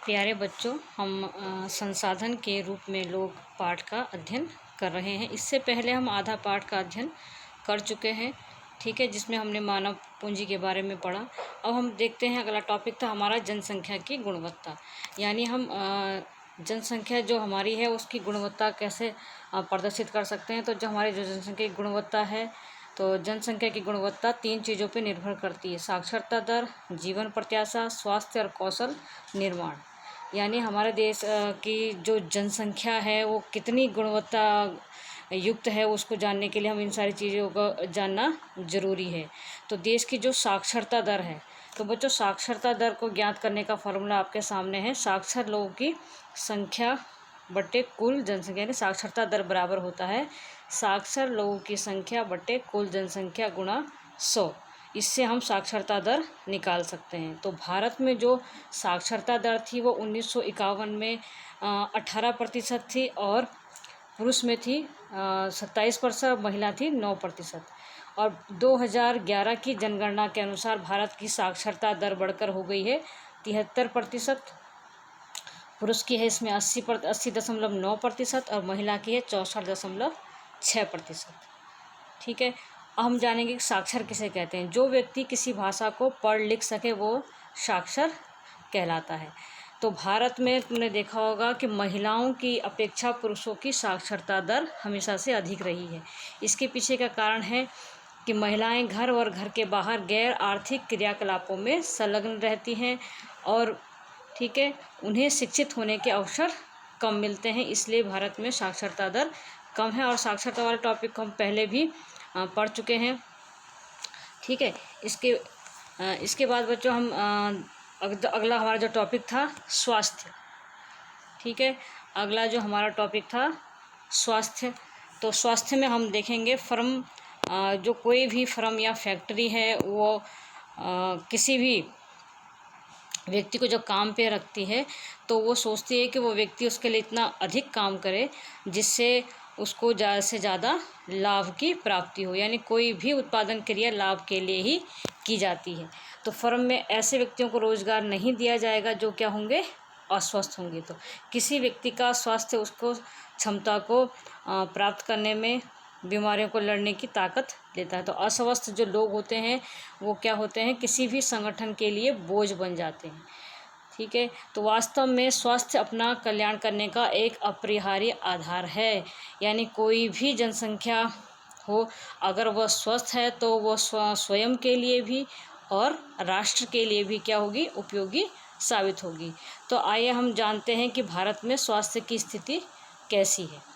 प्यारे बच्चों, हम संसाधन के रूप में लोग पाठ का अध्ययन कर रहे हैं। इससे पहले हम आधा पाठ का अध्ययन कर चुके हैं, ठीक है, जिसमें हमने मानव पूंजी के बारे में पढ़ा। अब हम देखते हैं, अगला टॉपिक था हमारा जनसंख्या की गुणवत्ता। यानी हम जनसंख्या जो हमारी है उसकी गुणवत्ता कैसे प्रदर्शित कर सकते हैं। तो जो हमारी जो जनसंख्या की गुणवत्ता है, तो जनसंख्या की गुणवत्ता 3 चीज़ों पर निर्भर करती है: साक्षरता दर, जीवन प्रत्याशा, स्वास्थ्य और कौशल निर्माण। यानी हमारे देश की जो जनसंख्या है वो कितनी गुणवत्ता युक्त है, उसको जानने के लिए हम इन सारी चीज़ों को जानना ज़रूरी है। तो देश की जो साक्षरता दर है, तो बच्चों साक्षरता दर को ज्ञात करने का फॉर्मूला आपके सामने है। साक्षर लोगों की संख्या बटे कुल जनसंख्या, यानी साक्षरता दर बराबर होता है साक्षर लोगों की संख्या बटे कुल जनसंख्या गुणा 100। इससे हम साक्षरता दर निकाल सकते हैं। तो भारत में जो साक्षरता दर थी वो 1951 में 18% थी और पुरुष में थी 27%, महिला थी 9%। और 2011 की जनगणना के अनुसार भारत की साक्षरता दर बढ़कर हो गई है 73%। पुरुष की है इसमें 80.9% और महिला की है 64.6%। ठीक है, हम जानेंगे कि साक्षर किसे कहते हैं। जो व्यक्ति किसी भाषा को पढ़ लिख सके वो साक्षर कहलाता है। तो भारत में तुमने देखा होगा कि महिलाओं की अपेक्षा पुरुषों की साक्षरता दर हमेशा से अधिक रही है। इसके पीछे का कारण है कि महिलाएं घर और घर के बाहर गैर आर्थिक क्रियाकलापों में संलग्न रहती हैं और ठीक है, उन्हें शिक्षित होने के अवसर कम मिलते हैं, इसलिए भारत में साक्षरता दर कम है। और साक्षरता वाले टॉपिक को हम पहले भी पढ़ चुके हैं, ठीक है। इसके बाद बच्चों हम अगला हमारा जो टॉपिक था स्वास्थ्य, ठीक है। अगला जो हमारा टॉपिक था स्वास्थ्य, तो स्वास्थ्य में हम देखेंगे फर्म, जो कोई भी फर्म या फैक्ट्री है वो किसी भी व्यक्ति को जब काम पे रखती है तो वो सोचती है कि वो व्यक्ति उसके लिए इतना अधिक काम करे जिससे उसको ज़्यादा से ज़्यादा लाभ की प्राप्ति हो। यानी कोई भी उत्पादन क्रिया लाभ के लिए ही की जाती है। तो फर्म में ऐसे व्यक्तियों को रोज़गार नहीं दिया जाएगा जो क्या होंगे, अस्वस्थ होंगे। तो किसी व्यक्ति का स्वास्थ्य उसको क्षमता को प्राप्त करने में, बीमारियों को लड़ने की ताकत देता है। तो अस्वस्थ जो लोग होते हैं वो क्या होते हैं, किसी भी संगठन के लिए बोझ बन जाते हैं, ठीक है। तो वास्तव में स्वास्थ्य अपना कल्याण करने का एक अपरिहार्य आधार है। यानी कोई भी जनसंख्या हो, अगर वह स्वस्थ है तो वह स्वयं के लिए भी और राष्ट्र के लिए भी क्या होगी, उपयोगी साबित होगी। तो आइए हम जानते हैं कि भारत में स्वास्थ्य की स्थिति कैसी है।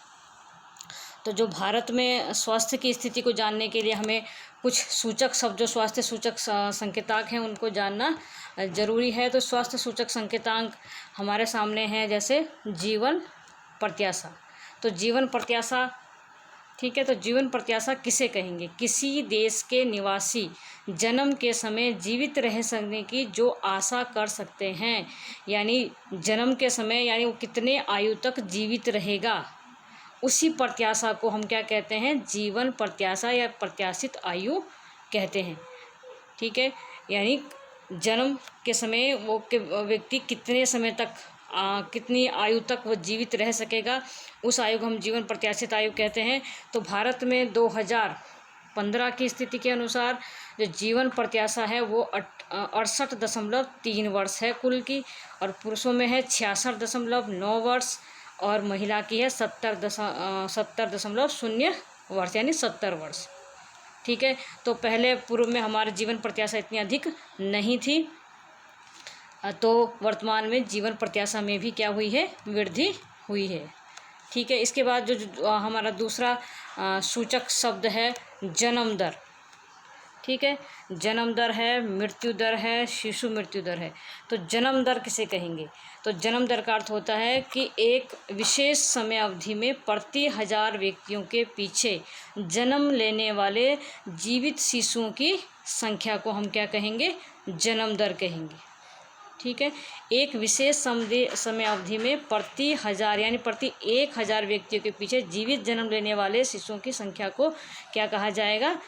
तो जो भारत में स्वास्थ्य की स्थिति को जानने के लिए हमें कुछ सूचक शब्द, जो स्वास्थ्य सूचक संकेतांक हैं, उनको जानना ज़रूरी है। तो स्वास्थ्य सूचक संकेतांक हमारे सामने हैं, जैसे जीवन प्रत्याशा। तो जीवन प्रत्याशा, ठीक है, तो जीवन प्रत्याशा किसे कहेंगे, किसी देश के निवासी जन्म के समय जीवित रह सकने की जो आशा कर सकते हैं। यानी जन्म के समय, यानी वो कितने आयु तक जीवित रहेगा, उसी प्रत्याशा को हम क्या कहते हैं, जीवन प्रत्याशा या प्रत्याशित आयु कहते हैं, ठीक है। यानी जन्म के समय वो व्यक्ति कितने समय तक, कितनी आयु तक वो जीवित रह सकेगा, उस आयु को हम जीवन प्रत्याशित आयु कहते हैं। तो भारत में 2015 की स्थिति के अनुसार जो जीवन प्रत्याशा है वो 68.3 वर्ष है कुल की, और पुरुषों में है 66.9 वर्ष और महिला की है 70.0 वर्ष, यानी 70 वर्ष, ठीक है। तो पहले पूर्व में हमारे जीवन प्रत्याशा इतनी अधिक नहीं थी, तो वर्तमान में जीवन प्रत्याशा में भी क्या हुई है, वृद्धि हुई है, ठीक है। इसके बाद जो हमारा दूसरा सूचक शब्द है जन्म दर, ठीक है। जन्म दर है, मृत्यु दर है, शिशु मृत्यु दर है। तो जन्म दर किसे कहेंगे, तो जन्म दर का अर्थ होता है कि एक विशेष समय अवधि में प्रति 1000 व्यक्तियों के पीछे जन्म लेने वाले जीवित शिशुओं की संख्या को हम क्या कहेंगे, जन्म दर कहेंगे, ठीक है। एक विशेष समय अवधि में प्रति 1000, यानी प्रति 1000 व्यक्तियों के पीछे जीवित जन्म लेने वाले शिशुओं की संख्या को क्या कहा जाएगा,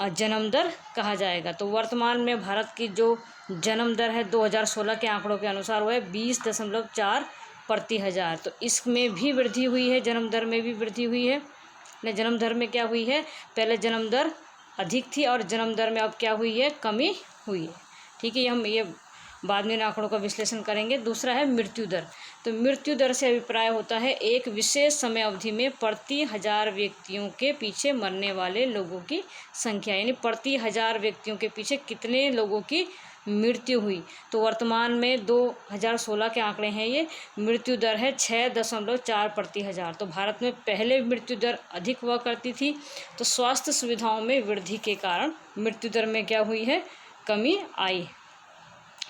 जन्म दर कहा जाएगा। तो वर्तमान में भारत की जो जन्म दर है 2016 के आंकड़ों के अनुसार वो है 20.4 प्रति हज़ार। तो इसमें भी वृद्धि हुई है, जन्म दर में भी वृद्धि हुई है। जन्म दर में क्या हुई है, पहले जन्म दर अधिक थी और जन्म दर में अब क्या हुई है, कमी हुई है। ठीक है, हम ये बाद में इन आंकड़ों का विश्लेषण करेंगे। दूसरा है मृत्यु दर। तो मृत्यु दर से अभिप्राय होता है एक विशेष समय अवधि में प्रति 1000 व्यक्तियों के पीछे मरने वाले लोगों की संख्या, यानी प्रति 1000 व्यक्तियों के पीछे कितने लोगों की मृत्यु हुई। तो वर्तमान में 2016 के आंकड़े हैं, ये मृत्यु दर है 6.4 प्रति हज़ार। तो भारत में पहले मृत्यु दर अधिक हुआ करती थी, तो स्वास्थ्य सुविधाओं में वृद्धि के कारण मृत्यु दर में क्या हुई है, कमी आई।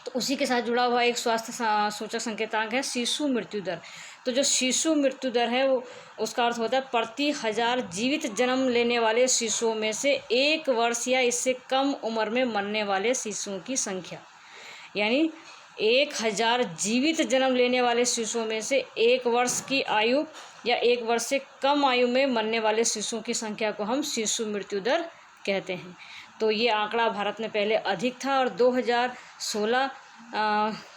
तो उसी के साथ जुड़ा हुआ एक स्वास्थ्य सूचक संकेतांक है शिशु मृत्यु दर। तो जो शिशु मृत्यु दर है वो, उसका अर्थ होता है प्रति 1000 जीवित जन्म लेने वाले शिशुओं में से 1 वर्ष या इससे कम उम्र में मरने वाले शिशुओं की संख्या। यानी 1000 जीवित जन्म लेने वाले शिशुओं में से 1 वर्ष की आयु या 1 वर्ष से कम आयु में मरने वाले शिशुओं की संख्या को हम शिशु मृत्यु दर कहते हैं। तो ये आंकड़ा भारत में पहले अधिक था और 2016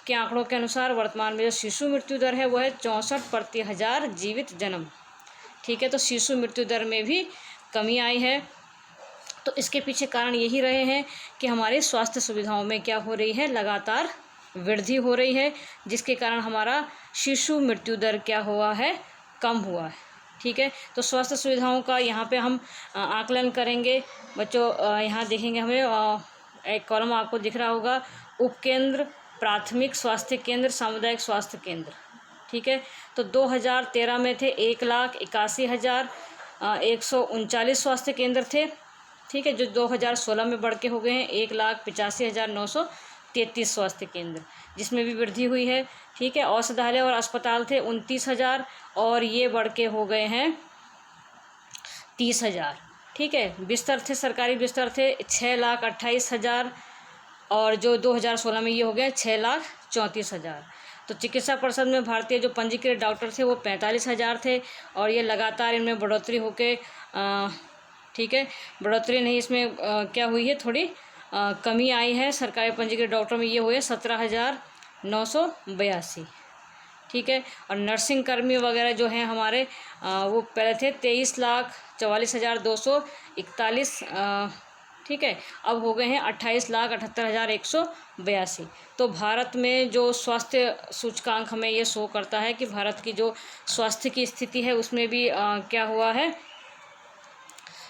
के आंकड़ों के अनुसार वर्तमान में जो शिशु मृत्यु दर है वो है 64 प्रति 1000 जीवित जन्म। ठीक है, तो शिशु मृत्यु दर में भी कमी आई है। तो इसके पीछे कारण यही रहे हैं कि हमारी स्वास्थ्य सुविधाओं में क्या हो रही है, लगातार वृद्धि हो रही है, जिसके कारण हमारा शिशु मृत्यु दर क्या हुआ है, कम हुआ है। ठीक है, तो स्वास्थ्य सुविधाओं का यहाँ पे हम आकलन करेंगे बच्चों। यहाँ देखेंगे हमें एक कॉलम आपको दिख रहा होगा, उपकेंद्र, प्राथमिक स्वास्थ्य केंद्र, सामुदायिक स्वास्थ्य केंद्र। ठीक है, तो 2013 में थे 1,81,139 स्वास्थ्य केंद्र थे। ठीक है, जो 2016 में बढ़ के हो गए हैं 1,85,933 स्वास्थ्य केंद्र, जिसमें भी वृद्धि हुई है। ठीक है, औषधालय और अस्पताल थे 29,000 और ये बढ़ के हो गए हैं 30,000। ठीक है, बिस्तर थे, सरकारी बिस्तर थे 6,28,000 और जो 2016 में ये हो गया 6,34,000। तो चिकित्सा परिषद में भारतीय जो पंजीकृत डॉक्टर थे वो 45,000 थे और ये लगातार इनमें बढ़ोतरी होके ठीक है, बढ़ोतरी नहीं, इसमें क्या हुई है, थोड़ी कमी आई है। सरकारी पंजीकृत डॉक्टर में ये हुए 17,982। ठीक है, और नर्सिंग कर्मी वगैरह जो हैं हमारे वो पहले थे 23,44,241। ठीक है, अब हो गए हैं 28,78,182। तो भारत में जो स्वास्थ्य सूचकांक हमें ये शो करता है कि भारत की जो स्वास्थ्य की स्थिति है उसमें भी क्या हुआ है,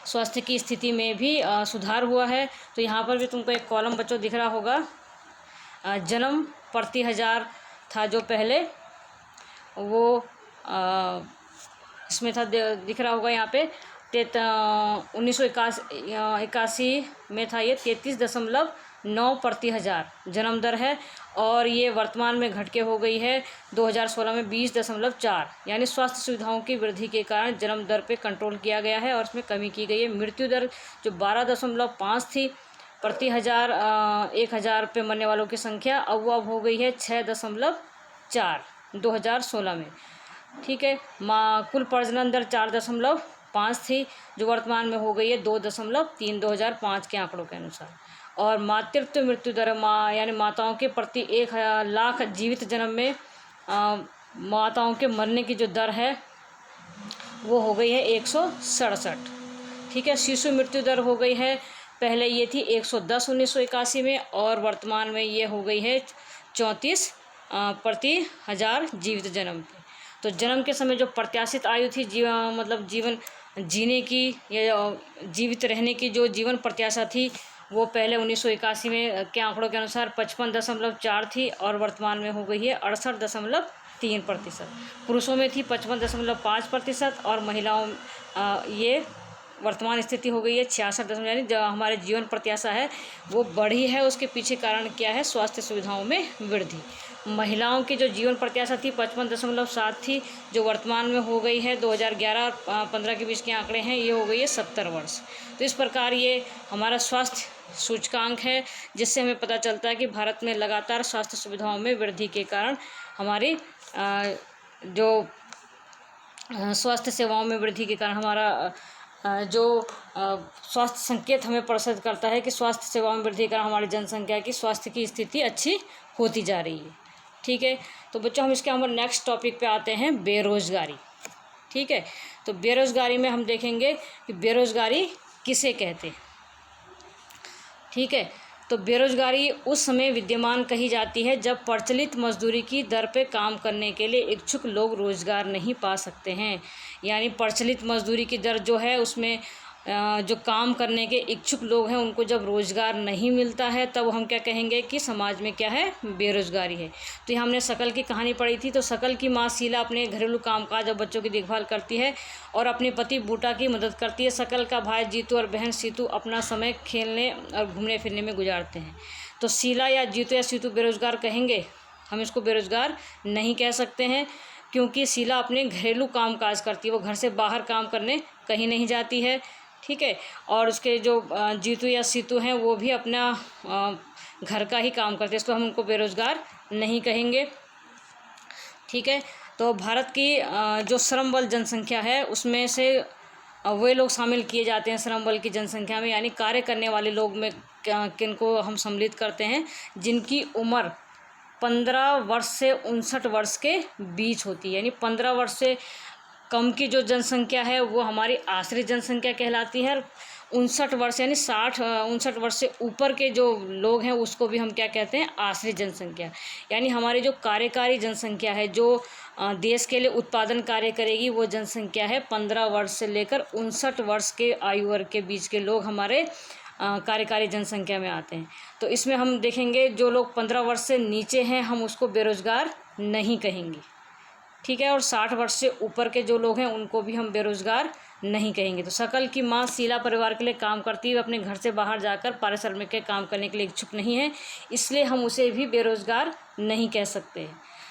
स्वास्थ्य की स्थिति में भी सुधार हुआ है। तो यहाँ पर भी तुमको एक कॉलम बच्चों दिख रहा होगा, जन्म प्रति 1000 था जो पहले, वो इसमें था, दिख रहा होगा यहाँ पे 1981 में था ये 33.9 प्रति 1000 जन्म दर है और ये वर्तमान में घट के हो गई है 2016 में 20.4। यानी स्वास्थ्य सुविधाओं की वृद्धि के कारण जन्म दर पे कंट्रोल किया गया है और इसमें कमी की गई है। मृत्यु दर जो 12.5 थी प्रति 1000 पे मरने वालों की संख्या, अब हो गई है 6.4 2016 में। ठीक है, कुल प्रजनन दर 4.5 थी जो वर्तमान में हो गई है 2.3 2005 के आंकड़ों के अनुसार। और मातृत्व मृत्यु दर यानी माताओं के प्रति 1,00,000 जीवित जन्म में माताओं के मरने की जो दर है वो हो गई है 167। ठीक है, शिशु मृत्यु दर हो गई है, पहले ये थी 110 1981 में और वर्तमान में ये हो गई है 34 प्रति 1000 जीवित जन्म पे। तो जन्म के समय जो प्रत्याशित आयु थी मतलब जीवन जीने की या जीवित रहने की जो जीवन प्रत्याशा थी वो पहले 1981 में के आंकड़ों के अनुसार 55.4 थी और वर्तमान में हो गई है 68.3%। पुरुषों में थी 55.5% और महिलाओं ये वर्तमान स्थिति हो गई है 66 यानी जो हमारे जीवन प्रत्याशा है वो बढ़ी है। उसके पीछे कारण क्या है, स्वास्थ्य सुविधाओं में वृद्धि। महिलाओं की जो जीवन प्रत्याशा थी 55.7 थी जो वर्तमान में हो गई है 2011-15 के बीच के आंकड़े हैं, ये हो गई है 70 वर्ष। तो इस प्रकार ये हमारा स्वास्थ्य सूचकांक है जिससे हमें पता चलता है कि भारत में लगातार स्वास्थ्य सुविधाओं में वृद्धि के कारण हमारी जो स्वास्थ्य सेवाओं में वृद्धि के कारण हमारा जो स्वास्थ्य संकेत हमें प्रदर्शित करता है कि स्वास्थ्य सेवा में वृद्धि कर हमारी जनसंख्या की स्वास्थ्य की स्थिति अच्छी होती जा रही है। ठीक है, तो बच्चों हम इसके हमारे नेक्स्ट टॉपिक पे आते हैं, बेरोज़गारी। ठीक है, तो बेरोज़गारी में हम देखेंगे कि बेरोज़गारी किसे कहते हैं। ठीक है, तो बेरोज़गारी उस समय विद्यमान कही जाती है जब प्रचलित मजदूरी की दर पे काम करने के लिए इच्छुक लोग रोज़गार नहीं पा सकते हैं। यानी प्रचलित मजदूरी की दर जो है उसमें जो काम करने के इच्छुक लोग हैं उनको जब रोज़गार नहीं मिलता है तब हम क्या कहेंगे कि समाज में क्या है, बेरोज़गारी है। तो ये हमने शकल की कहानी पढ़ी थी। तो शकल की माँ शीला अपने घरेलू कामकाज और बच्चों की देखभाल करती है और अपने पति बूटा की मदद करती है। शकल का भाई जीतू और बहन सीतू अपना समय खेलने और घूमने फिरने में गुजारते हैं। तो शीला या जीतू या सीतू बेरोज़गार कहेंगे? हम इसको बेरोज़गार नहीं कह सकते हैं, क्योंकि शीला अपने घरेलू कामकाज करती है, वो घर से बाहर काम करने कहीं नहीं जाती है। ठीक है, और उसके जो जीतू या सीतू हैं वो भी अपना घर का ही काम करते हैं, इसको हम उनको बेरोज़गार नहीं कहेंगे। ठीक है, तो भारत की जो श्रम बल जनसंख्या है उसमें से वे लोग शामिल किए जाते हैं श्रम बल की जनसंख्या में, यानी कार्य करने वाले लोग में किनको हम सम्मिलित करते हैं, जिनकी उम्र 15 वर्ष से 59 वर्ष के बीच होती है। यानी 15 वर्ष से कम की जो जनसंख्या है वो हमारी आश्रित जनसंख्या कहलाती है। 59 वर्ष यानी 59 वर्ष से ऊपर के जो लोग हैं उसको भी हम क्या कहते हैं, आश्रित जनसंख्या। यानी हमारी जो कार्यकारी जनसंख्या है, जो देश के लिए उत्पादन कार्य करेगी, वो जनसंख्या है 15 वर्ष से लेकर 59 वर्ष के आयु वर्ग के बीच के लोग हमारे कार्यकारी जनसंख्या में आते हैं। तो इसमें हम देखेंगे जो लोग 15 वर्ष से नीचे हैं हम उसको बेरोज़गार नहीं कहेंगे। ठीक है, और 60 वर्ष से ऊपर के जो लोग हैं उनको भी हम बेरोज़गार नहीं कहेंगे। तो शकल की माँ शीला परिवार के लिए काम करती है, अपने घर से बाहर जाकर पारिश्रमिक के काम करने के लिए इच्छुक नहीं है, इसलिए हम उसे भी बेरोज़गार नहीं कह सकते।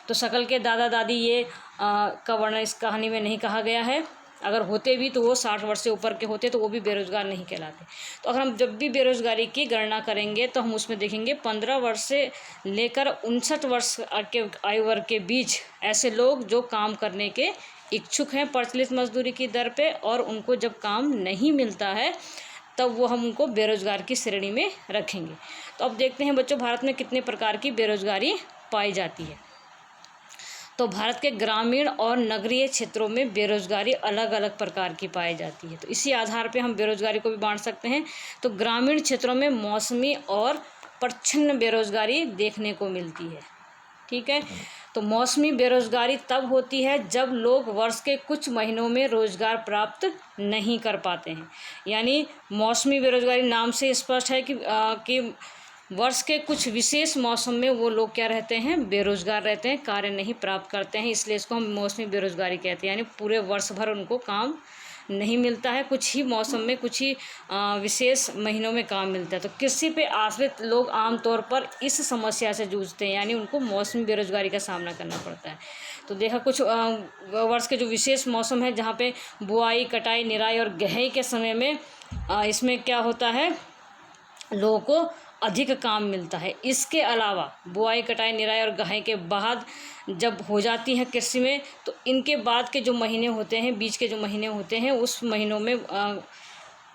तो शकल के दादा दादी ये का वर्णन इस कहानी में नहीं कहा गया है। अगर होते भी तो वो 60 वर्ष से ऊपर के होते तो वो भी बेरोज़गार नहीं कहलाते। तो अगर हम जब भी बेरोज़गारी की गणना करेंगे तो हम उसमें देखेंगे 15 वर्ष से लेकर 59 वर्ष के आयु वर्ग के बीच ऐसे लोग जो काम करने के इच्छुक हैं प्रचलित मजदूरी की दर पे, और उनको जब काम नहीं मिलता है तब वो हम उनको बेरोज़गार की श्रेणी में रखेंगे। तो अब देखते हैं बच्चों भारत में कितने प्रकार की बेरोज़गारी पाई जाती है। तो भारत के ग्रामीण और नगरीय क्षेत्रों में बेरोज़गारी अलग अलग प्रकार की पाई जाती है। तो इसी आधार पे हम बेरोज़गारी को भी बांट सकते हैं। तो ग्रामीण क्षेत्रों में मौसमी और प्रच्छन्न बेरोज़गारी देखने को मिलती है। ठीक है, तो मौसमी बेरोज़गारी तब होती है जब लोग वर्ष के कुछ महीनों में रोज़गार प्राप्त नहीं कर पाते हैं। यानी मौसमी बेरोज़गारी नाम से स्पष्ट है कि वर्ष के कुछ विशेष मौसम में वो लोग क्या रहते हैं, बेरोज़गार रहते हैं, कार्य नहीं प्राप्त करते हैं, इसलिए इसको हम मौसमी बेरोज़गारी कहते हैं। यानी पूरे वर्ष भर उनको काम नहीं मिलता है, कुछ ही मौसम में कुछ ही विशेष महीनों में काम मिलता है। तो कृषि पे आश्रित लोग आमतौर पर इस समस्या से जूझते हैं, यानी उनको मौसमी बेरोज़गारी का सामना करना पड़ता है। तो देखा कुछ वर्ष के जो विशेष मौसम है जहाँ पे बुआई, कटाई, निराई और गहई के समय में इसमें क्या होता है, लोगों को अधिक काम मिलता है। इसके अलावा बुआई, कटाई, निराई और गहाई के बाद जब हो जाती है कृषि में, तो इनके बाद के जो महीने होते हैं, बीच के जो महीने होते हैं, उस महीनों में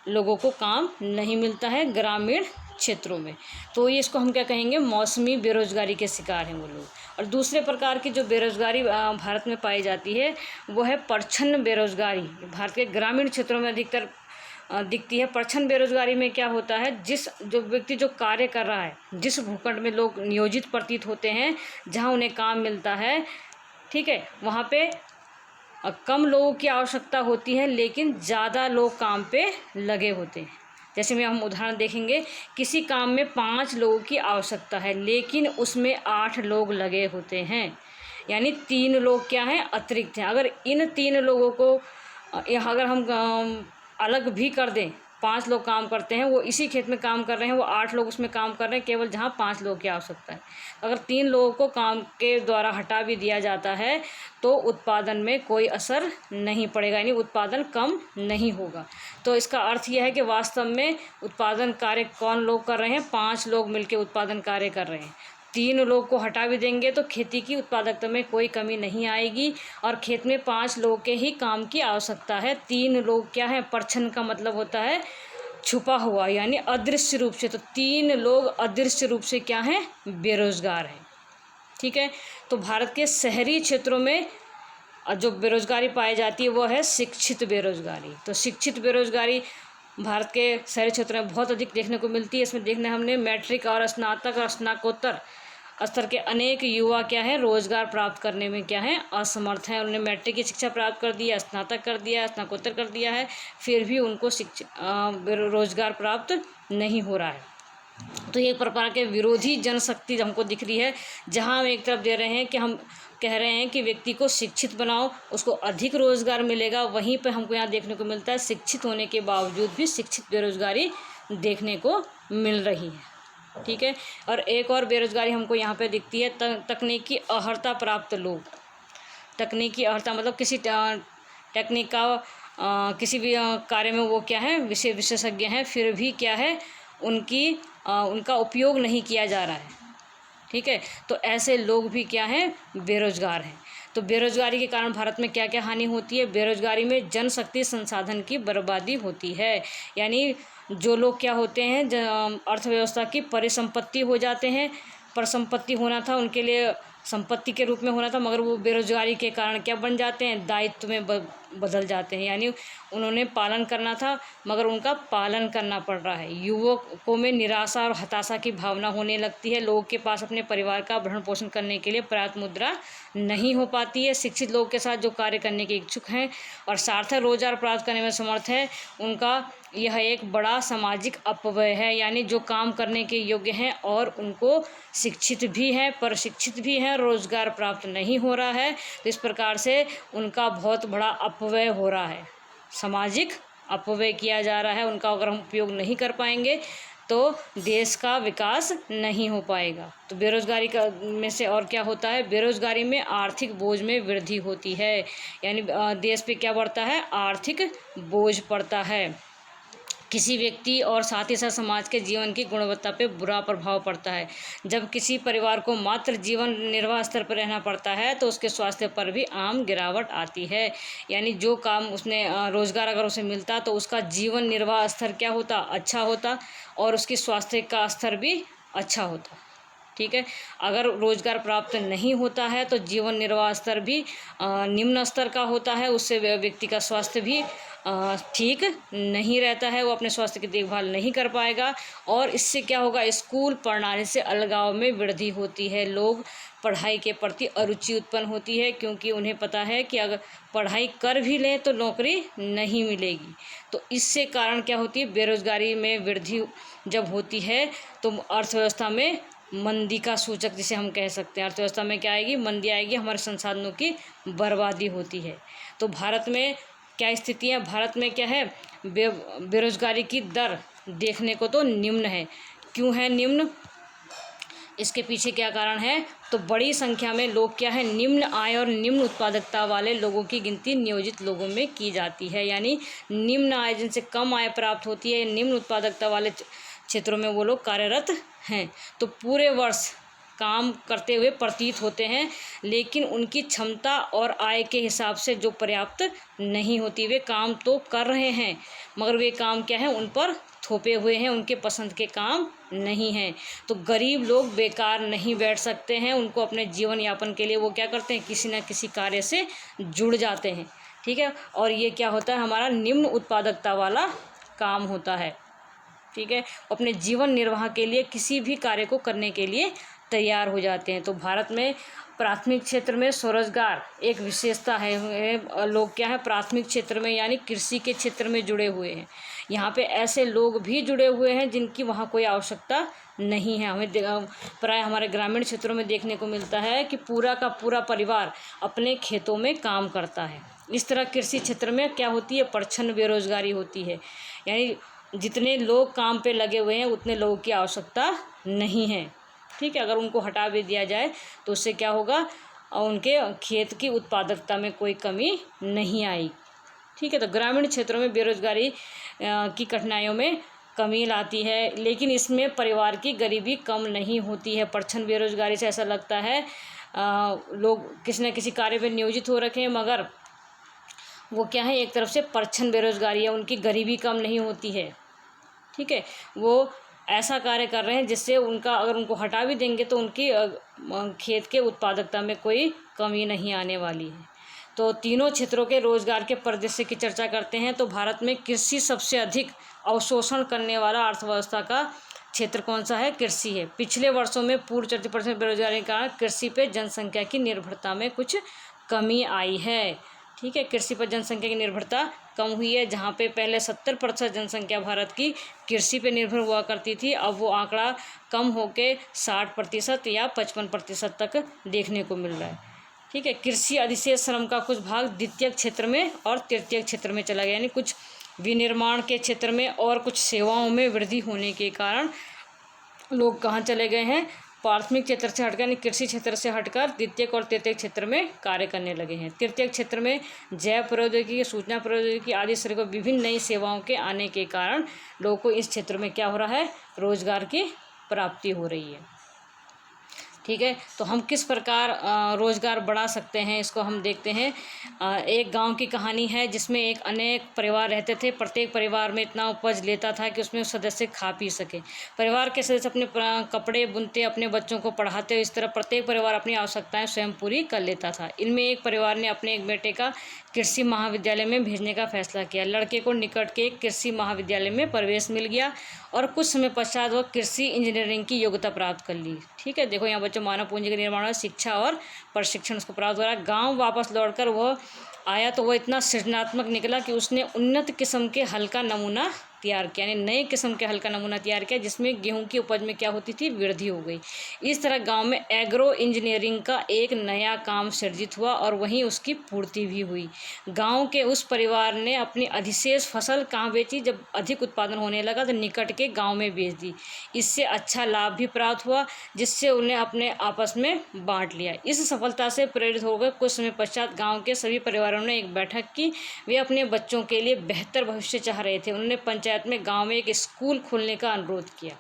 लोगों को काम नहीं मिलता है ग्रामीण क्षेत्रों में। तो ये इसको हम क्या कहेंगे, मौसमी बेरोज़गारी के शिकार हैं वो लोग। और दूसरे प्रकार की जो बेरोज़गारी भारत में पाई जाती है वो है प्रच्छन्न बेरोज़गारी। भारत के ग्रामीण क्षेत्रों में अधिकतर दिखती है। प्रच्छन्न बेरोज़गारी में क्या होता है, जो व्यक्ति जो कार्य कर रहा है, जिस भूखंड में लोग नियोजित प्रतीत होते हैं, जहां उन्हें काम मिलता है, ठीक है, वहां पे कम लोगों की आवश्यकता होती है लेकिन ज़्यादा लोग काम पे लगे होते हैं। जैसे में हम उदाहरण देखेंगे, किसी काम में 5 लोगों की आवश्यकता है लेकिन उसमें 8 लोग लगे होते हैं, यानी 3 लोग क्या हैं, अतिरिक्त हैं। अगर इन 3 लोगों को अगर हम अलग भी कर दें, 5 लोग काम करते हैं, वो इसी खेत में काम कर रहे हैं, वो 8 लोग उसमें काम कर रहे हैं, केवल जहाँ 5 लोगों की आवश्यकता है। अगर 3 लोगों को काम के द्वारा हटा भी दिया जाता है तो उत्पादन में कोई असर नहीं पड़ेगा, यानी उत्पादन कम नहीं होगा। तो इसका अर्थ यह है कि वास्तव में उत्पादन कार्य कौन लोग कर रहे हैं, 5 लोग मिलकर उत्पादन कार्य कर रहे हैं। 3 लोग को हटा भी देंगे तो खेती की उत्पादकता में कोई कमी नहीं आएगी। और खेत में 5 लोगों के ही काम की आवश्यकता है। 3 लोग क्या है, परछन का मतलब होता है छुपा हुआ, यानी अदृश्य रूप से। तो 3 लोग अदृश्य रूप से क्या हैं, बेरोजगार हैं। ठीक है। तो भारत के शहरी क्षेत्रों में जो बेरोजगारी पाई जाती है वो है शिक्षित बेरोजगारी। तो शिक्षित बेरोजगारी भारत के शहरी क्षेत्रों में बहुत अधिक देखने को मिलती है। इसमें देखने हमने मैट्रिक और स्नातक और स्नातकोत्तर स्तर के अनेक युवा क्या है, रोजगार प्राप्त करने में क्या है, असमर्थ हैं। उन्होंने मैट्रिक की शिक्षा प्राप्त कर दिया, स्नातक कर दिया, स्नातकोत्तर कर दिया है, फिर भी उनको रोजगार प्राप्त नहीं हो रहा है। तो ये प्रकार के विरोधी जनशक्ति हमको दिख रही है, जहाँ हम एक तरफ दे रहे हैं कि हम कह रहे हैं कि व्यक्ति को शिक्षित बनाओ, उसको अधिक रोजगार मिलेगा, वहीं पर हमको यहाँ देखने को मिलता है शिक्षित होने के बावजूद भी शिक्षित बेरोजगारी देखने को मिल रही है। ठीक है। और एक और बेरोजगारी हमको यहाँ पे दिखती है, तकनीकी अर्हता प्राप्त लोग। तकनीकी अर्हता मतलब किसी टेक्निक का किसी भी कार्य में वो क्या है, विशेषज्ञ हैं, फिर भी क्या है, उनका उपयोग नहीं किया जा रहा है। ठीक है। तो ऐसे लोग भी क्या हैं, बेरोजगार हैं। तो बेरोजगारी के कारण भारत में क्या क्या हानि होती है, बेरोजगारी में जनशक्ति संसाधन की बर्बादी होती है। यानी जो लोग क्या होते हैं, अर्थव्यवस्था की परिसंपत्ति हो जाते हैं। परिसंपत्ति होना था उनके लिए, संपत्ति के रूप में होना था, मगर वो बेरोजगारी के कारण क्या बन जाते हैं, दायित्व में बदल जाते हैं। यानी उन्होंने पालन करना था मगर उनका पालन करना पड़ रहा है। युवकों में निराशा और हताशा की भावना होने लगती है। लोगों के पास अपने परिवार का भरण पोषण करने के लिए पर्याप्त मुद्रा नहीं हो पाती है। शिक्षित लोगों के साथ जो कार्य करने के इच्छुक हैं और सार्थक रोजगार प्राप्त करने में समर्थ है, उनका यह एक बड़ा सामाजिक अपव्यय है। यानी जो काम करने के योग्य हैं और उनको शिक्षित भी हैं, प्रशिक्षित भी हैं, रोजगार प्राप्त नहीं हो रहा है, तो इस प्रकार से उनका बहुत बड़ा अपव्यय हो रहा है, सामाजिक अपव्यय किया जा रहा है। उनका अगर हम उपयोग नहीं कर पाएंगे तो देश का विकास नहीं हो पाएगा। तो बेरोजगारी का में से और क्या होता है, बेरोजगारी में आर्थिक बोझ में वृद्धि होती है। यानी देश पे क्या बढ़ता है, आर्थिक बोझ पड़ता है। किसी व्यक्ति और साथ ही साथ समाज के जीवन की गुणवत्ता पे बुरा प्रभाव पड़ता है। जब किसी परिवार को मात्र जीवन निर्वाह स्तर पर रहना पड़ता है तो उसके स्वास्थ्य पर भी आम गिरावट आती है। यानी जो काम उसने रोजगार अगर उसे मिलता तो उसका जीवन निर्वाह स्तर क्या होता, अच्छा होता, और उसकी स्वास्थ्य का स्तर भी अच्छा होता। ठीक है। अगर रोजगार प्राप्त नहीं होता है तो जीवन निर्वाह स्तर भी निम्न स्तर का होता है, उससे व्यक्ति का स्वास्थ्य भी ठीक नहीं रहता है, वो अपने स्वास्थ्य की देखभाल नहीं कर पाएगा। और इससे क्या होगा, स्कूल प्रणाली से अलगाव में वृद्धि होती है। लोग पढ़ाई के प्रति अरुचि उत्पन्न होती है, क्योंकि उन्हें पता है कि अगर पढ़ाई कर भी लें तो नौकरी नहीं मिलेगी। तो इससे कारण क्या होती है, बेरोजगारी में वृद्धि जब होती है तो अर्थव्यवस्था में मंदी का सूचक जिसे हम कह सकते हैं। अर्थव्यवस्था में क्या आएगी, मंदी आएगी, हमारे संसाधनों की बर्बादी होती है। तो भारत में क्या स्थिति है, भारत में क्या है, बेरोजगारी की दर देखने को तो निम्न है। क्यों है निम्न, इसके पीछे क्या कारण है, तो बड़ी संख्या में लोग क्या है, निम्न आय और निम्न उत्पादकता वाले लोगों की गिनती नियोजित लोगों में की जाती है। यानी निम्न आय, जिनसे कम आय प्राप्त होती है, निम्न उत्पादकता वाले क्षेत्रों में वो लोग कार्यरत हैं। तो पूरे वर्ष काम करते हुए प्रतीत होते हैं, लेकिन उनकी क्षमता और आय के हिसाब से जो पर्याप्त नहीं होती। वे काम तो कर रहे हैं मगर वे काम क्या है, उन पर थोपे हुए हैं, उनके पसंद के काम नहीं हैं। तो गरीब लोग बेकार नहीं बैठ सकते हैं, उनको अपने जीवन यापन के लिए वो क्या करते हैं, किसी न किसी कार्य से जुड़ जाते हैं। ठीक है। और ये क्या होता है, हमारा निम्न उत्पादकता वाला काम होता है। ठीक है। अपने जीवन निर्वाह के लिए किसी भी कार्य को करने के लिए तैयार हो जाते हैं। तो भारत में प्राथमिक क्षेत्र में स्वरोजगार एक विशेषता है। लोग क्या है, प्राथमिक क्षेत्र में यानी कृषि के क्षेत्र में जुड़े हुए हैं। यहाँ पे ऐसे लोग भी जुड़े हुए हैं जिनकी वहाँ कोई आवश्यकता नहीं है। हमें प्राय हमारे ग्रामीण क्षेत्रों में देखने को मिलता है कि पूरा का पूरा परिवार अपने खेतों में काम करता है। इस तरह कृषि क्षेत्र में क्या होती है, प्रच्छन्न बेरोजगारी होती है। यानी जितने लोग काम पे लगे हुए हैं उतने लोगों की आवश्यकता नहीं है। ठीक है। अगर उनको हटा भी दिया जाए तो उससे क्या होगा, उनके खेत की उत्पादकता में कोई कमी नहीं आई। ठीक है। तो ग्रामीण क्षेत्रों में बेरोजगारी की कठिनाइयों में कमी लाती है, लेकिन इसमें परिवार की गरीबी कम नहीं होती है। परछन बेरोजगारी से ऐसा लगता है लोग किसी न किसी कार्य में नियोजित हो रखे हैं, मगर वो क्या है, एक तरफ से परछन बेरोजगारी है, उनकी गरीबी कम नहीं होती है। ठीक है, वो ऐसा कार्य कर रहे हैं जिससे उनका, अगर उनको हटा भी देंगे तो उनकी खेत के उत्पादकता में कोई कमी नहीं आने वाली है। तो तीनों क्षेत्रों के रोजगार के परिदृश्य की चर्चा करते हैं। तो भारत में कृषि सबसे अधिक अवशोषण करने वाला अर्थव्यवस्था का क्षेत्र कौन सा है? कृषि है। पिछले वर्षों में पूर्ण 40% बेरोजगारी के कारण कृषि पे जनसंख्या की निर्भरता में कुछ कमी आई है। ठीक है, कृषि पर जनसंख्या की निर्भरता कम हुई है। जहाँ पे पहले 70% जनसंख्या भारत की कृषि पे निर्भर हुआ करती थी, अब वो आंकड़ा कम होकर 60% या 55% तक देखने को मिल रहा है। ठीक है, कृषि अधिशेष श्रम का कुछ भाग द्वितीयक क्षेत्र में और तृतीयक क्षेत्र में चला गया, यानी कुछ विनिर्माण के क्षेत्र में और कुछ सेवाओं में वृद्धि होने के कारण लोग कहाँ चले गए हैं? प्राथमिक क्षेत्र से हटकर, यानी कृषि क्षेत्र से हटकर द्वितीयक और तृतीयक क्षेत्र में कार्य करने लगे हैं। तृतीयक क्षेत्र में जैव प्रौद्योगिकी, सूचना प्रौद्योगिकी आदि सभी विभिन्न नई सेवाओं के आने के कारण लोगों को इस क्षेत्र में क्या हो रहा है? रोजगार की प्राप्ति हो रही है। ठीक है, तो हम किस प्रकार रोजगार बढ़ा सकते हैं, इसको हम देखते हैं। एक गांव की कहानी है जिसमें एक अनेक परिवार रहते थे। प्रत्येक परिवार में इतना उपज लेता था कि उसमें सदस्य खा पी सके। परिवार के सदस्य अपने कपड़े बुनते, अपने बच्चों को पढ़ाते, इस तरह प्रत्येक परिवार अपनी आवश्यकताएं स्वयं पूरी कर लेता था। इनमें एक परिवार ने अपने एक बेटे का कृषि महाविद्यालय में भेजने का फैसला किया। लड़के को निकट के एक कृषि महाविद्यालय में प्रवेश मिल गया और कुछ समय पश्चात वह कृषि इंजीनियरिंग की योग्यता प्राप्त कर ली। ठीक है, देखो यहाँ बच्चों, मानव पूंजी के निर्माण में शिक्षा और प्रशिक्षण उसको प्राप्त हो रहा है। गाँव वापस लौटकर वह आया तो वह इतना सृजनात्मक निकला कि उसने उन्नत किस्म के हल का नमूना तैयार किया, यानी नए किस्म के हल का नमूना तैयार किया जिसमें गेहूं की उपज में क्या होती थी? वृद्धि हो गई। इस तरह गांव में एग्रो इंजीनियरिंग का एक नया काम सृजित हुआ और वहीं उसकी पूर्ति भी हुई। गांव के उस परिवार ने अपनी अधिशेष फसल कहाँ बेची? जब अधिक उत्पादन होने लगा तो निकट के गाँव में बेच दी। इससे अच्छा लाभ भी प्राप्त हुआ जिससे उन्हें अपने आपस में बांट लिया। इस सफलता से प्रेरित होकर कुछ समय पश्चात गाँव के सभी परिवारों ने एक बैठक की। वे अपने बच्चों के लिए बेहतर भविष्य चाह रहे थे। उन्होंने पंचायत में गांव में एक स्कूल खोलने का अनुरोध किया।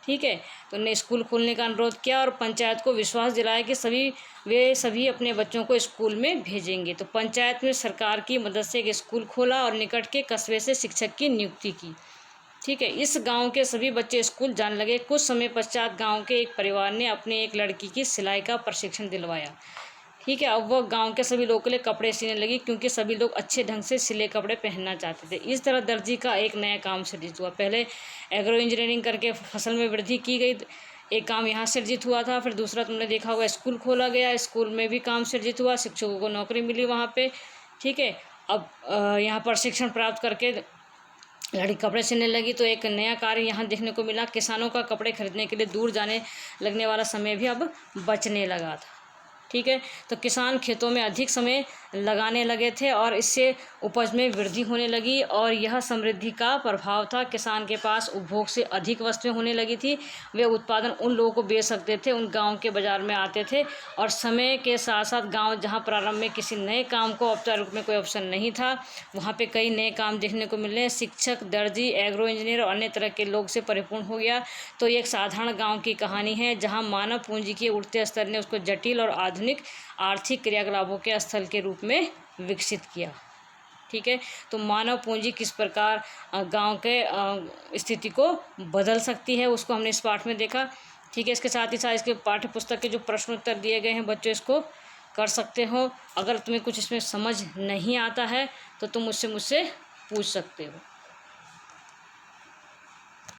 ठीक है, तो उन्होंने स्कूल खोलने का अनुरोध किया और पंचायत को विश्वास दिलाया कि वे सभी अपने बच्चों को स्कूल में भेजेंगे। तो पंचायत में सरकार की मदद से एक स्कूल खोला और निकट के कस्बे से शिक्षक की नियुक्ति की। ठीक है, इस गांव के सभी बच्चे स्कूल जाने लगे। कुछ समय पश्चात गांव के एक परिवार ने अपने एक लड़की की सिलाई का प्रशिक्षण दिलवाया। ठीक है, अब वह गांव के सभी लोगों के लिए कपड़े सीने लगी क्योंकि सभी लोग अच्छे ढंग से सिले कपड़े पहनना चाहते थे। इस तरह दर्जी का एक नया काम सृजित हुआ। पहले एग्रो इंजीनियरिंग करके फसल में वृद्धि की गई, एक काम यहाँ सृजित हुआ था। फिर दूसरा तुमने देखा होगा स्कूल खोला गया, स्कूल में भी काम सृजित हुआ, शिक्षकों को नौकरी मिली वहाँ पे। ठीक है, अब यहाँ पर शिक्षण प्राप्त करके लड़की कपड़े सिलने लगी तो एक नया कार्य यहाँ देखने को मिला। किसानों का कपड़े खरीदने के लिए दूर जाने लगने वाला समय भी अब बचने लगा था। ठीक है, तो किसान खेतों में अधिक समय लगाने लगे थे और इससे उपज में वृद्धि होने लगी और यह समृद्धि का प्रभाव था। किसान के पास उपभोग से अधिक वस्तुएं होने लगी थी। वे उत्पादन उन लोगों को बेच सकते थे, उन गांव के बाज़ार में आते थे और समय के साथ साथ गांव जहां प्रारंभ में किसी नए काम को औपचारिक रूप में कोई ऑप्शन नहीं था, वहाँ पे कई नए काम देखने को मिल रहे हैं। शिक्षक, दर्जी, एग्रो इंजीनियर और अन्य तरह के लोग से परिपूर्ण हो गया। तो ये एक साधारण गाँव की कहानी है जहाँ मानव पूंजी के उठते स्तर ने उसको जटिल और आधुनिक आर्थिक क्रियाकलापों के स्थल के रूप में विकसित किया। ठीक है, तो मानव पूंजी किस प्रकार गांव के स्थिति को बदल सकती है उसको हमने इस पाठ में देखा। ठीक है, इसके साथ ही साथ इसके पाठ्य पुस्तक के जो प्रश्न उत्तर दिए गए हैं बच्चों, इसको कर सकते हो। अगर तुम्हें कुछ इसमें समझ नहीं आता है तो तुम मुझसे पूछ सकते हो।